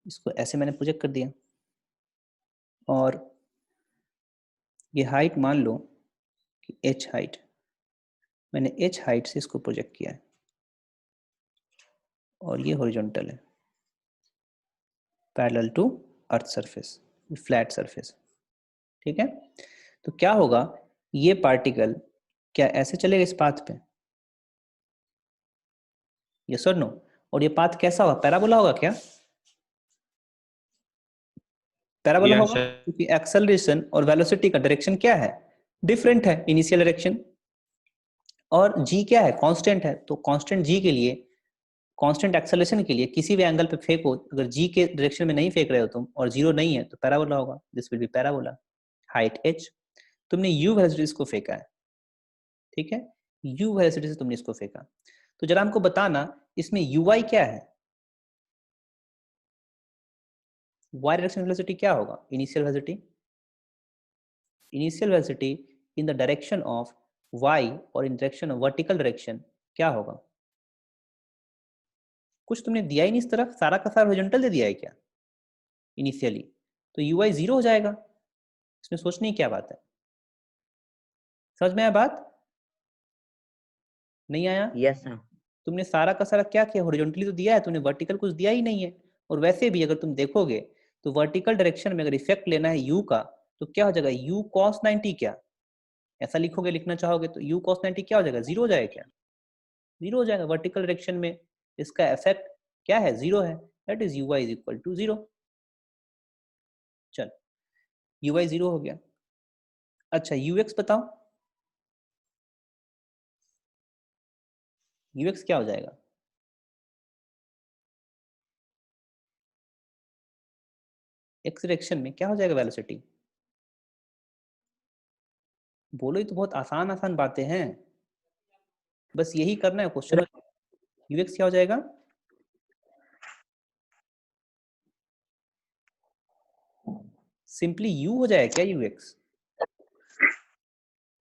इसको ऐसे मैंने प्रोजेक्ट कर दिया, और ये हाइट मान लो कि h हाइट, मैंने h हाइट से इसको प्रोजेक्ट किया है, और ये हॉरिजॉन्टल है parallel to earth surface, flat surface. ठीक है, तो क्या होगा, ये पार्टिकल क्या ऐसे चलेगा इस पाथ पे? यस और नो? और ये पाथ कैसा होगा, पैराबोला होगा क्या? पैराबोला Yes, होगा, sir. क्योंकि एक्सेलरेशन और वेलोसिटी का डायरेक्शन क्या है, डिफरेंट है, इनिशियल डायरेक्शन। और g क्या है, कांस्टेंट है, तो कांस्टेंट g के लिए, कांस्टेंट एक्सेलरेशन के लिए किसी भी एंगल पे फेंको, अगर g के डायरेक्शन में नहीं फेंक रहे हो तुम और जीरो नहीं है तो पैराबोला होगा, this will be parabola, height h। तुमने u वेलोसिटी को फेंका है, ठीक है, u वेलोसिटी से तुमने इसको फेंका, तो जरा हमको बताना इसमें ui क्या है, y डायरेक्शन वेलोसिटी क्या होगा, initial velocity, initial velocity in the direction of y और इन डायरेक्शन ऑफ वर्टिकल डायरेक्शन क्या होगा? कुछ तुमने दिया ही नहीं इस तरफ, सारा का सारा हॉरिजॉन्टल दे दिया है क्या इनिशियली, तो ui जीरो हो जाएगा, इसमें सोचने की क्या बात है? समझ में आया बात? नहीं आया? Yes sir. तुमने सारा का सारा क्या किया, हॉरिजॉन्टली तो दिया है, तुमने वर्टिकल कुछ दिया ही नहीं है। और वैसे भी अगर तुम देखोगे तो वर्टिकल डायरेक्शन में अगर इफेक्ट लेना है u का, तो क्या हो जाएगा, u cos 90, क्या ऐसा लिखोगे, लिखना चाहोगे तो u cos 90 क्या हो जाएगा, जीरो हो जाएगा क्या? जीरो हो जाएगा, वर्टिकल डायरेक्शन में इसका इफेक्ट क्या है, जीरो है, that is ui is equal to zero. चल, ui जीरो हो गया। अच्छा ux बताओ, ux क्या हो जाएगा? x डायरेक्शन में क्या हो जाएगा वेलोसिटी? बोलो, ये तो बहुत आसान आसान बातें हैं, बस यही करना है क्वेश्चन में। ux क्या हो जाएगा? सिंपली u हो जाएगा क्या ux?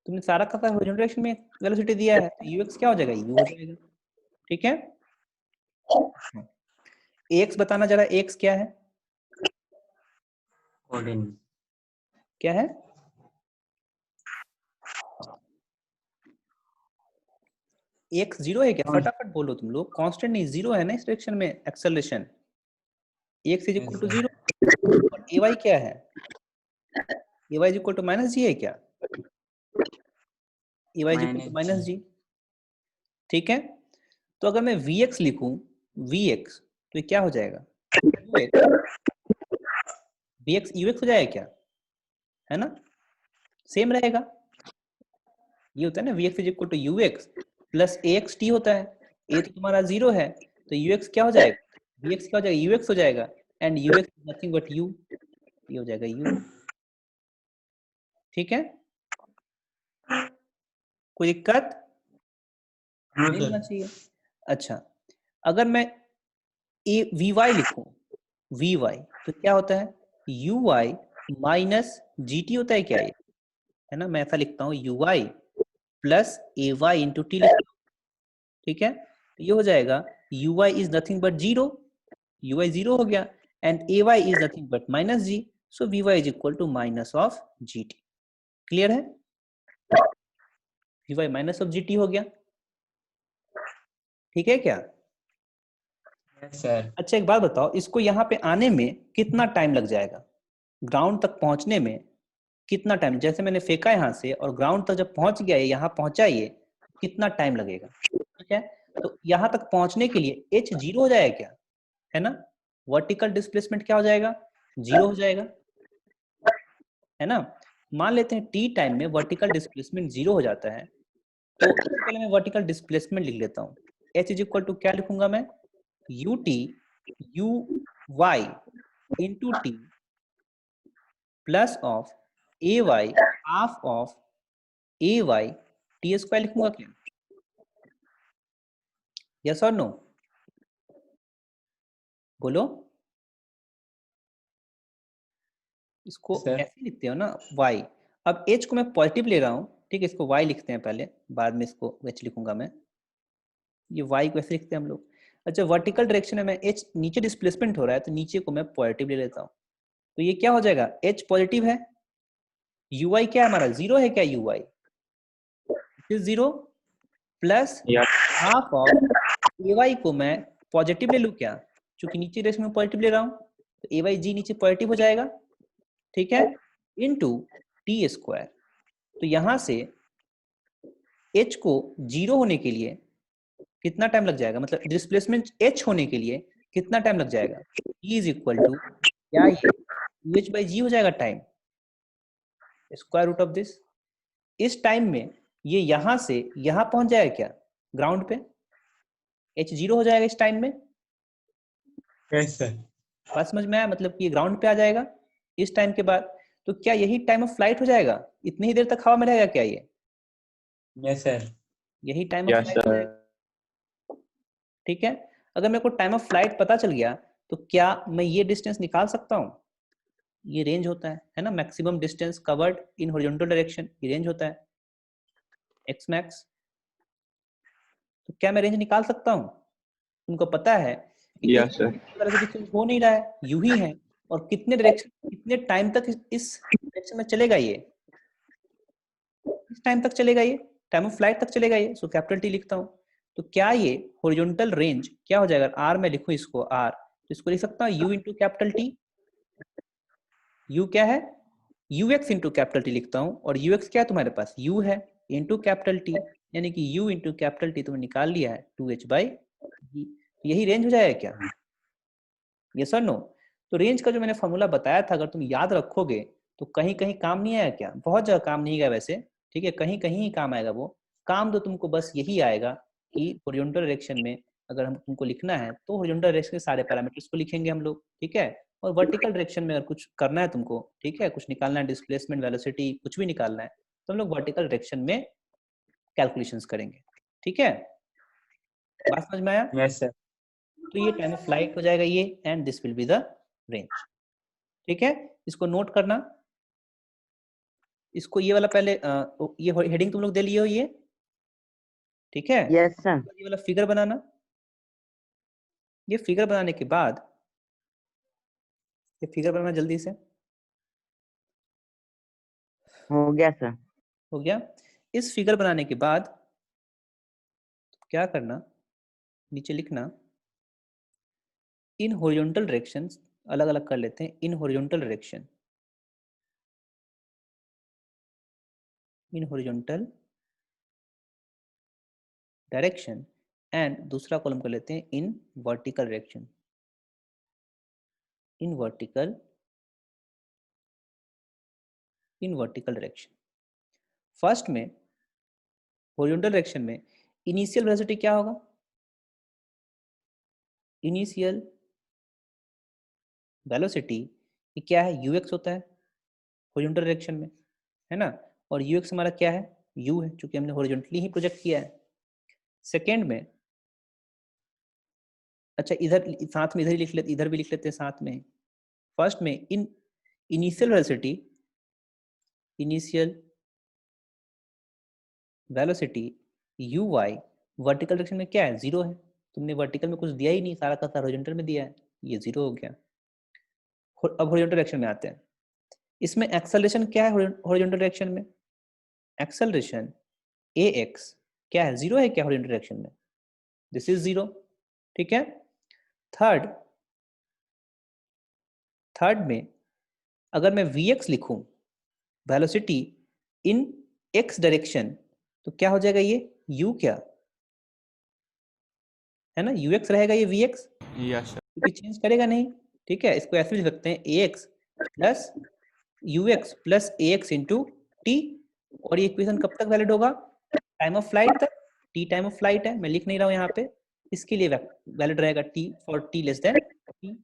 तुमने सारा का सारा हॉरिजॉन्टल डायरेक्शन में वेलोसिटी दिया है, तो ux क्या हो जाएगा, u हो जाएगा। ठीक है, ax बताना जरा, ax क्या है? Coordinate. क्या है? x जीरो है क्या, फटाफट बोलो तुम लोग, कांस्टेंट नहीं, जीरो है ना इस डायरेक्शन में acceleration, x is equal Yes, to sir. Zero. और ay क्या है, ay is equal to minus G है क्या, ay is equal to Minus minus G. G. ठीक है, तो अगर मैं vx लिखूं, vx, तो ये क्या हो जाएगा, vx ux हो जाएगा क्या, है ना, सेम रहेगा। ये होता है ना vx is equal to ux plus ax t होता है, a तो तुम्हारा जीरो है, तो ux क्या हो जाएगा, vx क्या हो जाएगा, ux हो जाएगा, and ux nothing but u, ये हो जाएगा u। ठीक है, कोई दिक्कत No, नहीं sir. होना चाहिए। अच्छा, अगर मैं vy लिखूं, vy तो क्या होता है, uy माइनस gt होता है क्या ये, है ना, मैं ऐसा लिखता हूँ uy plus ay into t लिखता हूँ। ठीक है, तो ये हो जाएगा uy is nothing but zero, ui zero हो गया, and ay is nothing but minus g, so vy is equal to minus of gt। Clear है, vy माइनस ऑफ gt हो गया। ठीक है क्या? Yes, sir. अच्छा एक बात बताओ, इसको यहाँ पे आने में कितना टाइम लग जाएगा, ग्राउंड तक पहुंचने में कितना टाइम, जैसे मैंने फेंका यहाँ से और ग्राउंड तक जब पहुंच गया, यहाँ पहुंचा ये, कितना टाइम लगेगा? ठीक है, तो यहाँ तक पहुंचने के लिए h जीरो हो जाएगा क्या, है ना, वर्टिकल डिस्प्लेसमेंट क्या हो जाएगा, जीरो हो जाएगा, है ना। मान लेते हैं t टाइम में वर्टिकल डिस्प्लेसमेंट जीरो हो जाता है, तो सबसे पहले मैं वर्टिकल डिस्प्लेसमेंट लिख लेता हूँ, h इज इक्वल टू क्या लिखूंगा मैं, ut uy into T plus of a y half of a y t square लिखूंगा क्या, यस और नो, बोलो। इसको Yes, sir. ऐसे लिखते हो ना y, अब h को मैं पॉजिटिव ले रहा हूँ, ठीक है, इसको y लिखते हैं पहले, बाद में इसको h लिखूंगा मैं, ये y को ऐसे लिखते हैं हम लोग। अच्छा, वर्टिकल डायरेक्शन में मैं एच नीचे डिस्प्लेसमेंट हो रहा है तो नीचे को मैं पॉजिटिव ले लेता हूँ, तो ये क्या हो जाएगा, एच पॉजिटिव है, यू आई क्या है हमारा, जीरो है क्या, u i zero plus half of a y को मैं पॉजिटिव ले लूँ क्या, क्योंकि नीचे डायरेक्शन में पॉजिटिव ले रहा हूँ, तो ए वाई जी नीचे पॉजिटिव हो जाएगा, ठीक है, इनटू टी स्क्वायर। तो यहां से एच को जीरो होने के लिए कितना टाइम लग जाएगा, मतलब डिस्प्लेसमेंट एच होने के लिए कितना टाइम लग जाएगा, ई इज इक्वल टू क्या, ये यू एच बाई जी हो जाएगा time, square root of this. इस टाइम में ये यहां से यहां पहुंच जाएगा क्या, ग्राउंड पे, एच जीरो हो जाएगा इस टाइम में। Yes sir. बात समझ में आया, मतलब कि ये ग्राउंड पे आ जाएगा इस टाइम के बाद, तो क्या यही टाइम ऑफ फ्लाइट हो जाएगा, इतनी ही देर तक हवा में रहेगा क्या ये, यस सर। यही टाइम ऑफ फ्लाइट हो जाएगा, ठीक है। अगर मेरे को टाइम ऑफ फ्लाइट पता चल गया तो क्या मैं ये डिस्टेंस निकाल सकता हूँ, ये रेंज होता है ना, maximum distance covered in horizontal direction, ये रेंज होता है एक्स मैक्स। तो क्या मैं रेंज निकाल सकता हूँ, तुमको पता है कि इस यस सर। वाला से डिस्टेंस हो नहीं रहा है, यू ही है, और कितने डायरेक्शन कितने टाइम तक इस डायरेक्शन में चलेगा, ये किस टाइम तक चलेगा, ये टाइम ऑफ फ्लाइट तक चलेगा ये, सो कैपिटल टी लिखता हूँ। तो क्या ये हॉरिजॉन्टल रेंज क्या हो जाएगा, आर में लिखूं इसको आर, तो इसको लिख सकता हूँ you into capital T, you क्या है, you x into capital T लिखता हूँ, और यू एक्स क्या है तुम्हारे पास, यू है, इंटू कैपिटल टी, यानी कि यू इंटू कैपिटल टी तुमने निकाल लिया है 2h बाई जी। यही रेंज हो जाएगा क्या, यस और नो। तो रेंज का जो मैंने फॉर्मूला बताया था, अगर तुम याद रखोगे तो कहीं कहीं काम नहीं आया क्या, बहुत जगह काम नहीं गया वैसे, ठीक है, कहीं कहीं ही काम आएगा वो। काम तो तुमको बस यही आएगा कि हॉरिजॉन्टल डायरेक्शन में अगर हम तुमको लिखना है तो हॉरिजॉन्टल डायरेक्शन के सारे पैरामीटर्स को लिखेंगे हम लोग, ठीक है। और वर्टिकल डायरेक्शन में अगर कुछ करना है तुमको, ठीक है, कुछ निकालना है, डिस्प्लेसमेंट, वेलोसिटी, कुछ भी निकालना है, तो हम लोग वर्टिकल डायरेक्शन में कैलकुलेशंस करेंगे, ठीक है। बात समझ में आया। Yes sir. तो ये टाइम ऑफ फ्लाइट हो जाएगा ये, and this will be the range, ठीक है। इसको नोट करना, इसको ये वाला पहले ये हेडिंग तुम लोग दे लिए हो ये, ठीक है। Yes sir. ये वाला फिगर बनाना, ये फिगर बनाने के बाद, ये फिगर बनाना जल्दी से, हो गया सर। हो गया। इस फिगर बनाने के बाद क्या करना, नीचे लिखना इन हॉरिजॉन्टल डायरेक्शंस, अलग अलग कर लेते हैं, in horizontal direction, in horizontal direction, and दूसरा कॉलम कर लेते हैं in vertical direction, in vertical, in vertical direction. First में हॉरिजॉन्टल डायरेक्शन में इनिशियल वेलोसिटी क्या होगा, इनिशियल वेलोसिटी ये क्या है, ux होता है हॉरिजॉन्टल डायरेक्शन में, है ना, और ux हमारा क्या है, u है, क्योंकि हमने हॉरिजॉन्टली ही प्रोजेक्ट किया है। सेकेंड में, अच्छा इधर साथ में इधर ही लिख लेते, इधर भी लिख लेते हैं साथ में। फर्स्ट में in initial velocity, initial velocity u y vertical direction में क्या है, जीरो है, तुमने वर्टिकल में कुछ दिया ही नहीं, सारा का सारा हॉरिजॉन्टल में दिया है, ये जीरो हो गया। अब हॉरिजॉन्टल डायरेक्शन में आते हैं, इसमें एक्सेलरेशन क्या है हॉरिजॉन्टल डायरेक्शन में, एक्सेलरेशन ए एक्स क्या है, जीरो है क्या हॉरिजॉन्टल डायरेक्शन में, दिस इज जीरो, ठीक है। थर्ड, थर्ड में अगर मैं वी एक्स लिखूं, वेलोसिटी इन एक्स डायरेक्शन, तो क्या हो जाएगा ये, यू क्या है ना, यू एक्स रहेगा ये वी एक्स, यस सर। क्योंकि चेंज करेगा नहीं, ठीक है। इसको ऐसे लिख सकते हैं A X plus U X plus A X into T, और ये इक्वेशन कब तक वैलिड होगा, टाइम ऑफ फ्लाइट तक, टी टाइम ऑफ फ्लाइट है, मैं लिख नहीं रहा हूँ यहाँ पे, इसके लिए वैलिड रहेगा t for t less than t,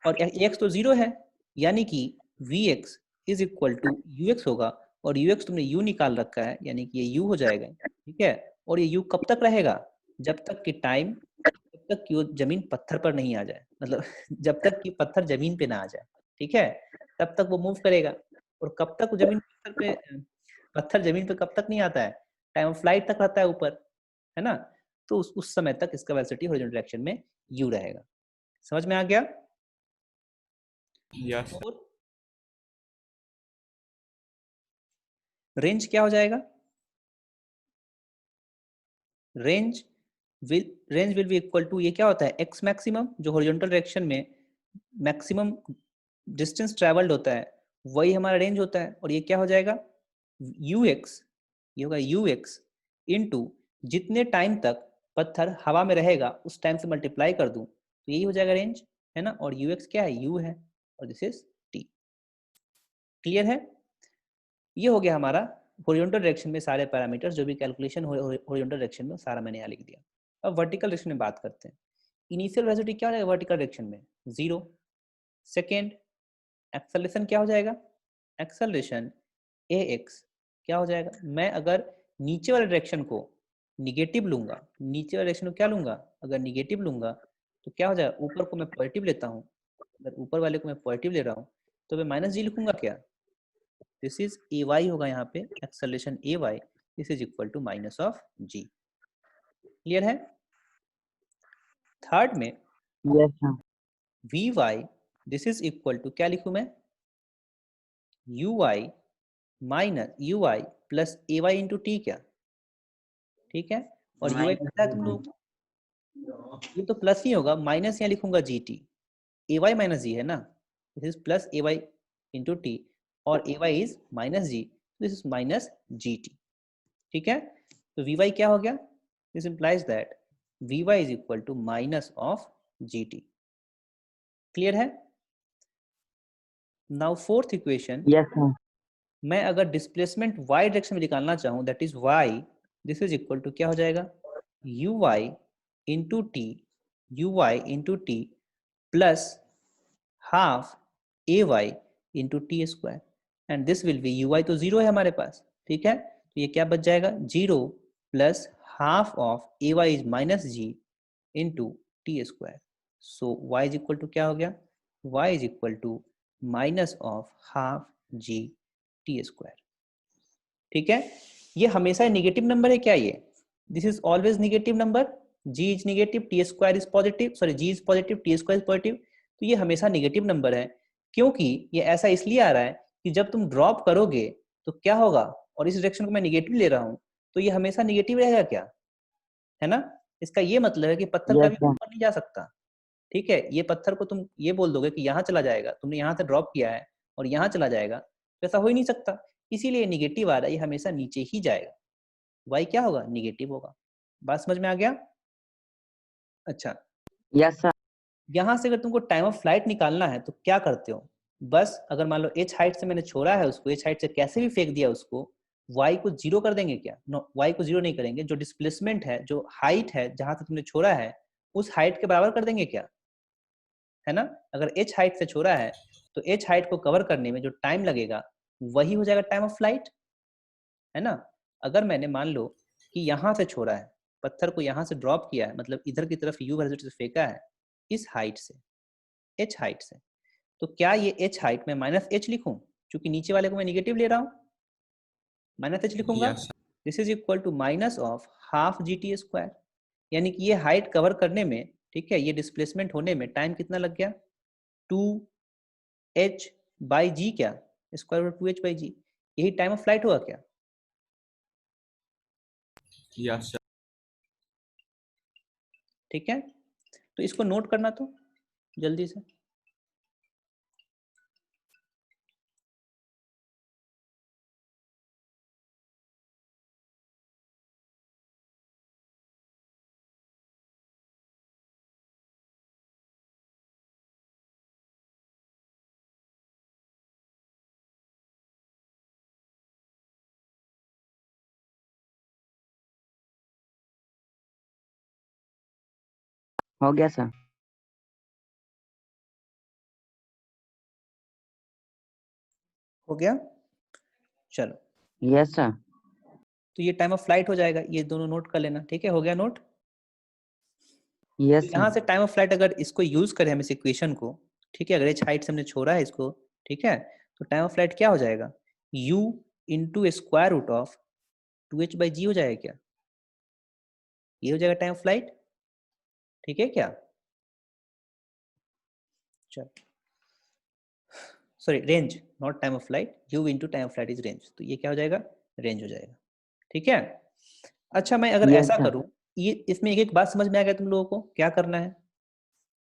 और एक्स तो जीरो है, यानी कि v x is equal to u x होगा, और यू एक्स तुमने यू निकाल रखा है, यानी कि ये यू हो जाएगा, ठीक है। और ये यू कब तक रहेगा, जब तक कि टाइम, जब तक कि वो जमीन पत्थर पर नहीं आ जाए, मतलब जब तक कि पत्थर जमीन पे ना आ जाए, ठीक है, तब तक वो मूव करेगा। और कब तक जमीन पत्थर पे, पत्थर जमीन पे कब तक नहीं आता है, टाइम ऑफ फ्लाइट तक रहता है ऊपर, है ना। तो उस समय तक इसका वेलोसिटी हॉरिजॉन्टल डायरेक्शन में u रहेगा। समझ में आ गया? यस और रेंज क्या हो जाएगा? Range will be equal to, ये क्या होता है, x मैक्सिमम, जो हॉरिजॉन्टल डायरेक्शन में मैक्सिमम डिस्टेंस ट्रैवल्ड होता है वही हमारा रेंज होता है। और ये क्या हो जाएगा, ux, ये होगा ux इनटू जितने टाइम तक पत्थर हवा में रहेगा उस टाइम से मल्टीप्लाई कर दूं तो यही हो जाएगा रेंज, है ना। और ux क्या है, u है, और दिस इज t। क्लियर है? ये हो गया हमारा हॉरिजॉन्टल डायरेक्शन में सारे पैरामीटर्स, जो भी कैलकुलेशन हॉरिजॉन्टल डायरेक्शन में सारा मैंने यहाँ लिख दिया। अब वर्टिकल डायरेक्शन में बात करते हैं। इनिशियल वेलोसिटी क्या हो जाएगा वर्टिकल डायरेक्शन में, 0। सेकेंड, एक्सेलरेशन क्या हो जाएगा, एक्सेलरेशन ax क्या हो जाएगा। मैं अगर नीचे वाले डायरेक्शन को निगेटिव लूंगा, नीचे वाले डायरेक्शन को क्या लूंगा, अगर निगेटिव लूंगा तो क्या हो जाएगा, ऊपर को मैं पॉजिटिव लेता हूँ, अगर ऊपर वाले को मैं पॉजिटिव ले रहा हूँ तो मैं माइनस जी लिखूंगा क्या, दिस इज ay होगा यहाँ पे, acceleration ay, this is equal to minus of g। Clear है? थर्ड में yes sir. vy, this is equal to क्या लिखूं मैं, uy minus uy plus ay into t, क्या ठीक है। और uy पता है तुम लोग, ये तो प्लस ही होगा, माइनस यहाँ लिखूंगा gt, ay माइनस जी है ना, this is plus ay into T, और ay is minus G, this is minus gt। ठीक है, तो vy क्या हो गया, this implies that vy is equal to minus of gt। Clear है? Now fourth equation, yes sir. मैं अगर डिस्प्लेसमेंट y डायरेक्शन में निकालना चाहूँ, that is y, this is equal to क्या हो जाएगा, uy into T, uy into T plus half ay into t square, and this will be uy तो zero है हमारे पास, ठीक है, तो ये क्या बच जाएगा, 0 plus half of ay is minus g into t square. So y is equal to क्या हो गया, y is equal to minus of half g t square. ठीक है, ये हमेशा नेगेटिव नंबर है क्या, ये this is always negative number, g is negative, t square is positive, sorry g is positive, t square is positive, तो ये हमेशा नेगेटिव नंबर है। क्योंकि ये ऐसा इसलिए आ रहा है कि जब तुम ड्रॉप करोगे तो क्या होगा, और इस डायरेक्शन को मैं नेगेटिव ले रहा हूँ तो ये हमेशा नेगेटिव रहेगा क्या, है ना। इसका ये मतलब है कि पत्थर यस कभी सर। ऊपर नहीं जा सकता। ठीक है, ये पत्थर को तुम ये बोल दोगे कि यहाँ चला जाएगा, तुमने यहाँ से ड्रॉप किया है और यहाँ चला जाएगा, तो ऐसा हो ही नहीं सकता, इसीलिए नेगेटिव आ रहा है, ये हमेशा नीचे ही जाएगा, y क्या होगा, नेगेटिव होगा। बात समझ में आ गया? अच्छा, यस सर। यहाँ से अगर तुमको टाइम ऑफ फ्लाइट निकालना है तो क्या करते हो, बस अगर मान लो h हाइट से मैंने छोड़ा है उसको, h हाइट से कैसे भी फेंक दिया उसको, y को जीरो कर देंगे क्या, नो, y को जीरो नहीं करेंगे, जो डिस्प्लेसमेंट है, जो हाइट है जहां से तुमने छोड़ा है उस हाइट के बराबर कर देंगे क्या, है ना। अगर h हाइट से छोड़ा है तो h हाइट को कवर करने में जो टाइम लगेगा वही हो जाएगा टाइम ऑफ फ्लाइट, है ना। अगर मैंने मान लो कि यहाँ से छोड़ा है, पत्थर को यहाँ से ड्रॉप किया है, मतलब इधर की तरफ u वेलोसिटी से फेंका है इस हाइट से, h हाइट से, तो क्या ये h हाइट में माइनस h लिखूं, क्योंकि नीचे वाले को मैं निगेटिव ले रहा हूँ, माइनस h लिखूंगा, yes this is equal to minus of half g t square, यानी कि ये हाइट कवर करने में, ठीक है, ये डिस्प्लेसमेंट होने में टाइम कितना लग गया, 2h बाई जी, क्या स्क्वायर रूट 2h बाई जी, यही टाइम ऑफ फ्लाइट हुआ क्या। यस ठीक है, तो इसको नोट करना तो जल्दी से, हो गया सर। हो गया। चलो, यस सर। तो ये टाइम ऑफ फ्लाइट हो जाएगा, ये दोनों नोट कर लेना, ठीक है, हो गया नोट। यस यहाँ सर। से टाइम ऑफ फ्लाइट अगर इसको यूज करें हम इस इक्वेशन को, ठीक है, अगर h हाइट से हमने छोड़ा है इसको, ठीक है, तो टाइम ऑफ फ्लाइट क्या हो जाएगा, u into square root of 2h by जी हो जाएगा क्या, ये हो जाएगा टाइम ऑफ फ्लाइट। ठीक है क्या? चल, sorry, range, not time of flight, u into time of flight is range, तो ये क्या हो जाएगा? रेंज हो जाएगा। ठीक है। अच्छा, मैं अगर Yes, ऐसा sir. करूं, ये इसमें एक बात समझ में आ गया तुम लोगों को क्या करना है?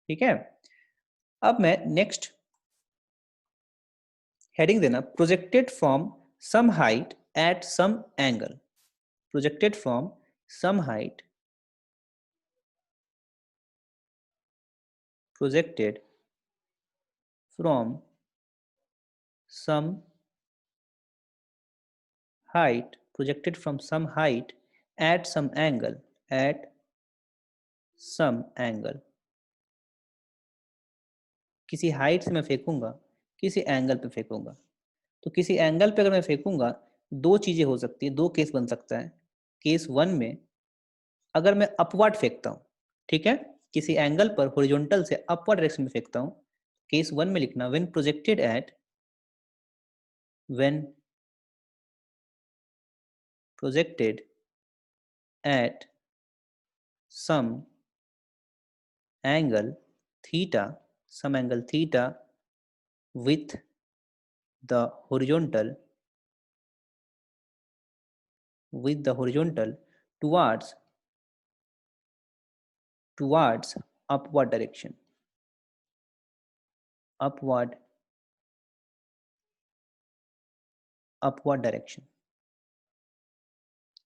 ठीक है। अब मैं नेक्स्ट हेडिंग देना, projected from some height at some angle, projected from some height, projected from some height, projected from some height at some angle, at some angle, किसी हाइट से मैं फेंकूंगा, किसी एंगल पे फेंकूंगा। तो किसी एंगल पे अगर मैं फेंकूंगा, दो चीजें हो सकती है, दो केस बन सकता है। केस 1 में अगर मैं अपवर्ड फेंकता हूँ, ठीक है, किसी एंगल पर हॉरिजॉन्टल से अपवर्ड डायरेक्शन में फेंकता हूँ, केस 1 में लिखना when projected at, when projected at some angle theta, some angle theta with the horizontal, with the horizontal towards upward direction, upward direction।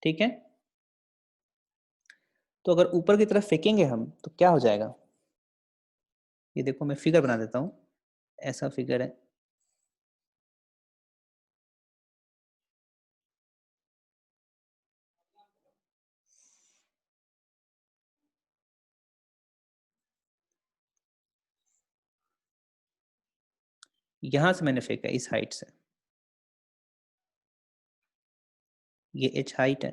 ठीक है। तो अगर ऊपर की तरफ फेंकेंगे हम तो क्या हो जाएगा? ये देखो, मैं फिगर बना देता हूं, ऐसा फिगर है। यहां से मैंने फेंका इस हाइट से, ये h हाइट है,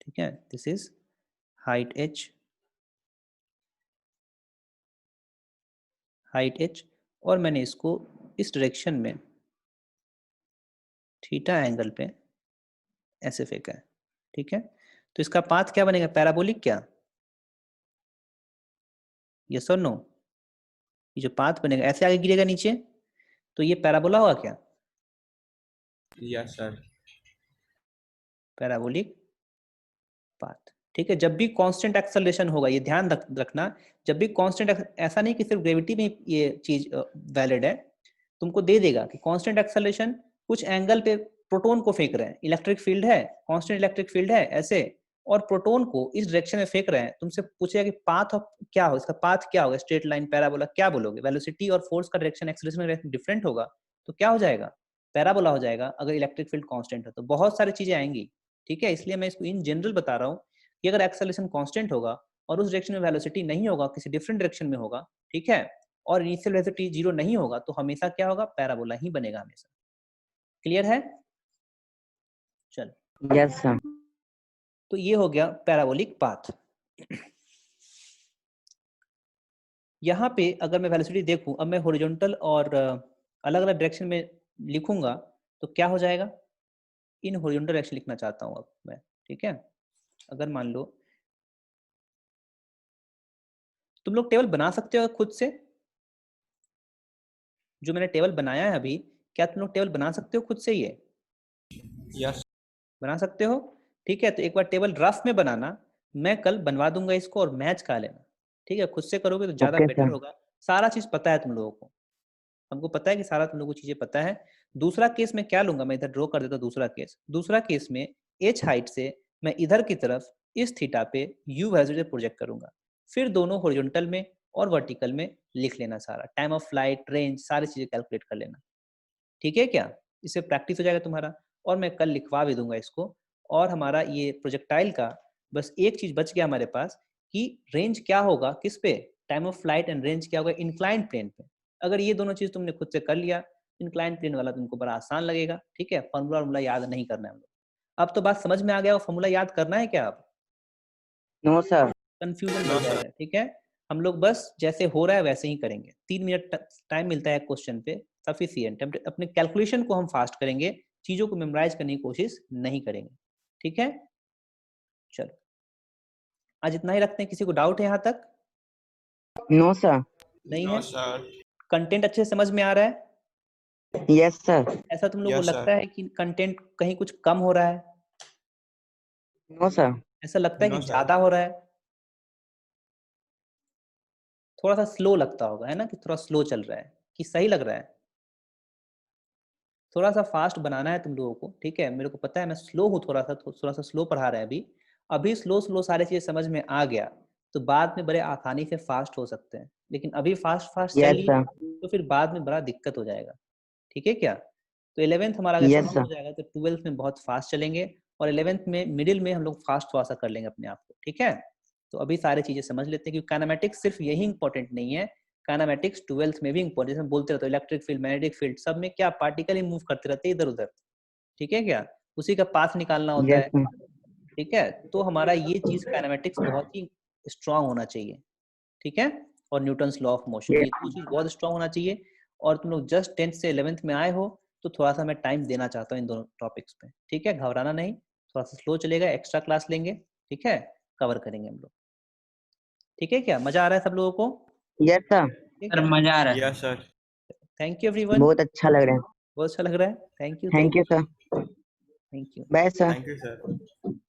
ठीक है, this is height h, height h, और मैंने इसको इस डायरेक्शन में थीटा एंगल पे ऐसे फेंका है। ठीक है। तो इसका पाथ क्या बनेगा? पैराबोलिक क्या? यस और नो? ये जो पाथ बनेगा ऐसे आगे गिरेगा नीचे, तो ये पैराबोला होगा क्या? Yes sir. Parabolic path. ठीक है। जब भी कांस्टेंट एक्सेलरेशन होगा, ये ध्यान रखना, जब भी कांस्टेंट, ऐसा नहीं कि सिर्फ ग्रेविटी में ये चीज वैलिड है, तुमको दे देगा कि कांस्टेंट एक्सेलरेशन कुछ एंगल पे प्रोटॉन को फेंक रहे हैं, इलेक्ट्रिक फील्ड है, कांस्टेंट इलेक्ट्रिक फील्ड है ऐसे, और प्रोटॉन को इस डायरेक्शन में फेंक रहे हैं, तुमसे पूछेगा कि पाथ ऑफ क्या हो, इसका पाथ क्या होगा, स्ट्रेट लाइन, पैराबोला, क्या बोलोगे? वेलोसिटी और फोर्स का डायरेक्शन, एक्सेलरेशन का डायरेक्शन डिफरेंट होगा, तो क्या हो जाएगा? पैराबोला हो जाएगा। अगर इलेक्ट्रिक फील्ड कांस्टेंट है तो बहुत सारी चीजें आएंगी। ठीक है। इसलिए मैं इसको इन जनरल बता रहा हूँ कि अगर एक्सेलरेशन कांस्टेंट होगा और उस डायरेक्शन में वेलोसिटी नहीं होगा, किसी डिफरेंट डायरेक्शन में होगा, ठीक है, और इनिशियल वेलोसिटी 0 नहीं होगा, तो हमेशा क्या होगा? पैराबोला ही बनेगा हमेशा। क्लियर है? चल, Yes, sir. तो ये हो गया पैराबोलिक पाथ। यहाँ पे अगर मैं वेलोसिटी देखूं, अब मैं हॉरिजॉन्टल और अलग अलग डायरेक्शन में लिखूंगा तो क्या हो जाएगा? इन हॉरिजॉन्टल डायरेक्शन लिखना चाहता हूँ अब मैं। ठीक है। अगर मान लो तुम लोग टेबल बना सकते हो खुद से, जो मैंने टेबल बनाया है अभी, क्या तुम लोग टेबल बना सकते हो खुद से? ये यस बना सकते हो? ठीक है। तो एक बार टेबल रफ में बनाना, मैं कल बनवा दूंगा इसको और मैच का लेना। ठीक है। खुद से करोगे तो ज्यादा Okay, बेटर sir. होगा। सारा चीज पता है तुम लोगों को, हमको पता है कि सारा तुम लोगों को चीजें पता है। दूसरा केस में क्या लूंगा, मैं इधर ड्रॉ कर देता हूं। दूसरा केस में h हाइट से मैं इधर की तरफ इस थीटा पे u वेलोसिटी प्रोजेक्ट करूंगा, फिर दोनों हॉरिजॉन्टल में और वर्टिकल में लिख लेना, सारा टाइम ऑफ फ्लाइट, रेंज, सारी चीजें कैलकुलेट कर लेना। ठीक है क्या? इससे प्रैक्टिस हो जाएगा तुम्हारा, और मैं कल लिखवा भी दूंगा इसको। और हमारा ये प्रोजेक्टाइल का बस एक चीज बच गया हमारे पास, कि रेंज क्या होगा किस पे, time of flight and range क्या होगा इंक्लाइंड प्लेन पे। अगर ये दोनों चीज तुमने खुद से कर लिया, इंक्लाइंड प्लेन वाला तुमको बड़ा आसान लगेगा। ठीक है। फॉर्मूला याद नहीं करना है हम लोग। अब तो बात समझ में आ गया, वो फॉर्मूला याद करना है क्या? अब No, sir. कंफ्यूजन नो हो सर। जाएगा। ठीक है। हम लोग बस जैसे हो रहा है वैसे ही करेंगे। 3 मिनट टाइम मिलता है क्वेश्चन पे, सफिशिएंट। अपने कैलकुलेशन को हम फास्ट करेंगे, चीजों को मेमोराइज करने की कोशिश नहीं करेंगे। ठीक है। चलो, आज इतना ही रखते हैं, किसी को डाउट है यहाँ तक? No sir. नहीं नो है? सर। कंटेंट अच्छे से समझ में आ रहा है? Yes sir. ऐसा तुम लोग को Yes, लगता sir. है कि कंटेंट कहीं कुछ कम हो रहा है? No sir. ऐसा लगता है No, कि sir. ज्यादा हो रहा है? थोड़ा सा स्लो लगता होगा, है ना, कि थोड़ा स्लो चल रहा है, कि सही लग रहा है? थोड़ा सा फास्ट बनाना है तुम लोगों को, ठीक है? मेरे को पता है मैं स्लो हूँ, थोड़ा सा स्लो पढ़ा रहा है अभी। अभी स्लो स्लो सारी चीजें समझ में आ गया तो बाद में बड़े आसानी से फास्ट हो सकते हैं, लेकिन अभी फास्ट फास्ट यस चलिए सर। तो फिर बाद में बड़ा दिक्कत हो जाएगा, ठीक है क्या? तो 11th हमारा अगर यस खत्म सर। हो जाएगा तो 12th में बहुत फास्ट चलेंगे, और 11th में मिडिल में हम लोग फास्ट थोड़ा सा कर लेंगे अपने आप को, ठीक है? तो अभी सारी चीजें समझ लेते हैं, क्योंकि काइनेमेटिक्स सिर्फ यही इंपॉर्टेंट नहीं है, काइनेमेटिक्स 12th में भी इंपॉर्टेंट, जैसे बोलते रहते हो इलेक्ट्रिक फील्ड, मैग्नेटिक फील्ड, सब में क्या पार्टिकल ही मूव करते रहते हैं इधर उधर, ठीक है क्या? उसी का पाथ निकालना होता यस है, सर। ठीक है? तो हमारा ये चीज काइनेमेटिक्स बहुत ही स्ट्रांग होना चाहिए, ठीक है? और न्यूटन्स लॉ ऑफ मोशन, ये दो चीज बहुत स्ट्रांग होना चाहिए। और तुम लोग जस्ट 10th से 11th में आए हो तो थोड़ा सा मैं टाइम देना चाहता हूँ इन दोनों टॉपिक्स पे, ठीक है? घबराना नहीं, थोड़ा सा स्लो चलेगा, एक्स्ट्रा क्लास लेंगे, ठीक है? कवर करेंगे हम लोग, ठीक है क्या? मजा आ रहा है सब लोगों को? Yes sir. ठीक है, मजा आ रहा है। Yes, sir. Thank you everyone, बहुत अच्छा लग रहा है। बहुत अच्छा लग रहा है, thank you thank you sir. Thank you. Bye sir. Thank you, sir.